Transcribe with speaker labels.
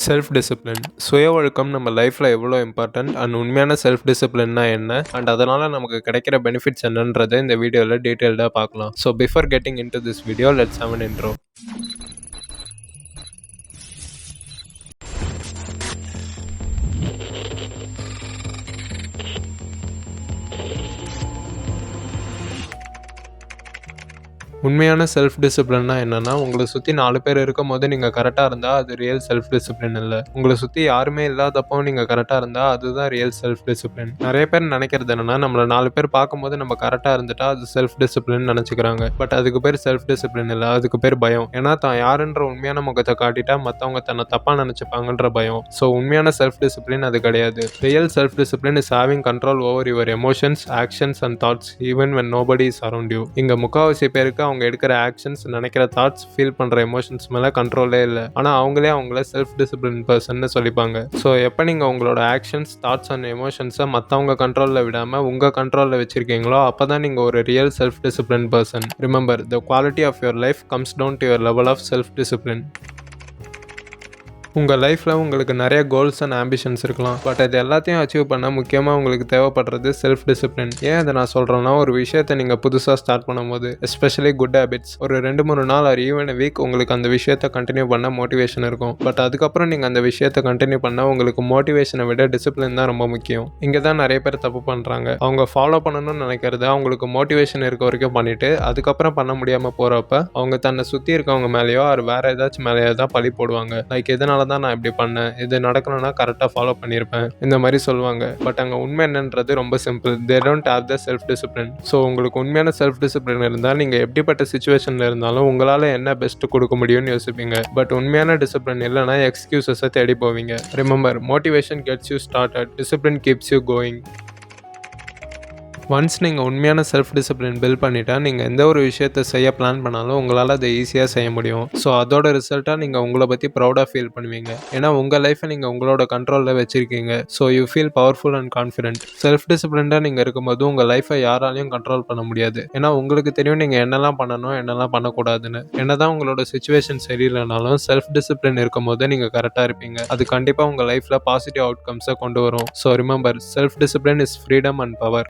Speaker 1: Self discipline சுய ஒழுக்கம் நம்ம லைஃப்பில் எவ்வளோ இம்பார்ட்டன்ட் அண்ட் உண்மையான செல்ஃப் டிசிப்ளின்னா என்ன அண்ட் அதனால் நமக்கு கிடைக்கிற பெனிஃபிட்ஸ் என்னன்றதை இந்த வீடியோவில் டீட்டெயில்டாக பார்க்கலாம். So before getting in to this video let's have an intro. உண்மையான செல்ஃப் டிசிப்ளின்னா என்னன்னா, உங்களை சுற்றி 4 பேர் இருக்கும் போது நீங்கள் கரெக்டாக இருந்தால் அது ரியல் செல்ஃப் டிசிப்ளின் இல்லை. உங்களை சுற்றி யாருமே இல்லாதப்போ நீங்கள் கரெக்டாக இருந்தால் அதுதான் ரியல் செல்ஃப் டிசிப்ளின். நிறைய பேர் நினைக்கிறது என்னன்னா, நம்மளை 4 பேர் பார்க்கும்போது நம்ம கரெக்டாக இருந்துட்டா அது செல்ஃப் டிசிப்ளின் நினச்சிக்கிறாங்க. பட் அதுக்கு பேர் செல்ஃப் டிசிப்ளின் இல்லை, அதுக்கு பேர் பயம். ஏன்னா தான் யாருன்ற உண்மையான முகத்தை காட்டிட்டா மற்றவங்க தன்னை தப்பாக நினச்சிப்பாங்கன்ற பயம். ஸோ உண்மையான செல்ஃப் டிசிப்ளின் அது கிடையாது. Real self discipline is having control over your emotions, actions and thoughts even when nobody is around you. இங்கே முக்கால்வாசி பேருக்கு அவங்க எடுக்கிற ஆக்ஷன்ஸ், நினைக்கிற தாட்ஸ், ஃபீல் பண்ணுற எமோஷன்ஸ் மேலே கண்ட்ரோலே இல்லை. ஆனால் அவங்களே அவங்கள செல்ஃப் டிசிப்ளின் பர்சன்னு சொல்லிப்பாங்க. ஸோ எப்போ நீங்கள் உங்களோட ஆக்ஷன்ஸ், தாட்ஸ் அண்ட் எமோஷன்ஸை மற்றவங்க கண்ட்ரோலில் விடாமல் உங்கள் கண்ட்ரோலில் வச்சுருக்கீங்களோ அப்போ தான் நீங்கள் ஒரு real self discipline person. Remember, the quality of your life comes down to your level of self discipline. உங்கள் லைஃப்பில் உங்களுக்கு நிறைய கோல்ஸ் அண்ட் ஆம்பிஷன்ஸ் இருக்கலாம். பட் இது எல்லாத்தையும் அச்சீவ் பண்ண முக்கியமாக உங்களுக்கு தேவைப்படுறது செல்ஃப் டிசிப்ளின். ஏன் அதை நான் சொல்கிறேன்னா, ஒரு விஷயத்தை நீங்கள் புதுசாக ஸ்டார்ட் பண்ணும்போது, எஸ்பெஷலி குட் ஹேபிட்ஸ், ஒரு 2-3 நாள் ஆர் ஈவன் வீக் உங்களுக்கு அந்த விஷயத்தை கண்டினியூ பண்ண மோட்டிவேஷன் இருக்கும். பட் அதுக்கப்புறம் நீங்கள் அந்த விஷயத்தை கண்டினியூ பண்ண உங்களுக்கு மோட்டிவேஷனை விட டிசிப்ளின் தான் ரொம்ப முக்கியம். இங்கே தான் நிறைய பேர் தப்பு பண்ணுறாங்க. அவங்க ஃபாலோ பண்ணணும்னு நினைக்கிறது அவங்களுக்கு மோட்டிவேஷன் இருக்க வரைக்கும் பண்ணிவிட்டு அதுக்கப்புறம் பண்ண முடியாமல் போகிறப்ப அவங்க தன்னை சுற்றி இருக்கவங்க மேலேயோ அது வேறு ஏதாச்சும் மேலேயோ தான் பழி போடுவாங்க. லைக் எதனால தான் நான் இப்படி பண்ணேன், இது நடக்கணும்னா கரெக்டாக ஃபாலோ பண்ணியிருப்பேன், இந்த மாதிரி சொல்லுவாங்க. பட் அங்கே உண்மை என்னன்றது ரொம்ப simple. They don't have the self discipline. So உங்களுக்கு உண்மையான செல்ஃப் டிசிப்ளின் இருந்தால் நீங்கள் எப்படிப்பட்ட சுச்சுவேஷனில் இருந்தாலும் உங்களால் என்ன பெஸ்ட் கொடுக்க முடியும்னு யோசிப்பீங்க. பட் உண்மையான டிசிப்ளின் இல்லைனா எக்ஸ்கியூசஸை தேடி போவீங்க. Remember, motivation gets you started, discipline keeps you going. Once நீங்கள் உண்மையான செல்ஃப் டிசிப்ளின் பில்ட் பண்ணிட்டா நீங்கள் எந்த ஒரு விஷயத்தை செய்ய பிளான் பண்ணாலும் உங்களால் அதை ஈஸியாக செய்ய முடியும். ஸோ அதோட ரிசல்ட்டாக நீங்கள் உங்களை பற்றி ப்ரௌடாக ஃபீல் பண்ணுவீங்க. ஏன்னா உங்கள் லைஃப்பை நீங்கள் உங்களோட கண்ட்ரோலில் வச்சுருக்கீங்க. So you feel powerful and confident. Self டிசிப்ளின்டாக நீங்கள் இருக்கும்போது உங்கள் லைஃப்பை யாராலையும் கண்ட்ரோல் பண்ண முடியாது. ஏன்னா உங்களுக்கு தெரியும் நீங்கள் என்னெல்லாம் பண்ணணும், என்னெல்லாம் பண்ணக்கூடாதுன்னு. என்ன தான் உங்களோட சுச்சுவேஷன் சரியில்லைனாலும் செல்ஃப் டிசிப்ளின் இருக்கும் போது நீங்கள் கரெக்டாக இருப்பீங்க. அது கண்டிப்பாக உங்கள் லைஃப்பில் பாசிட்டிவ் அவுட்கம்ஸை கொண்டு வரும். So remember, self discipline is freedom and power.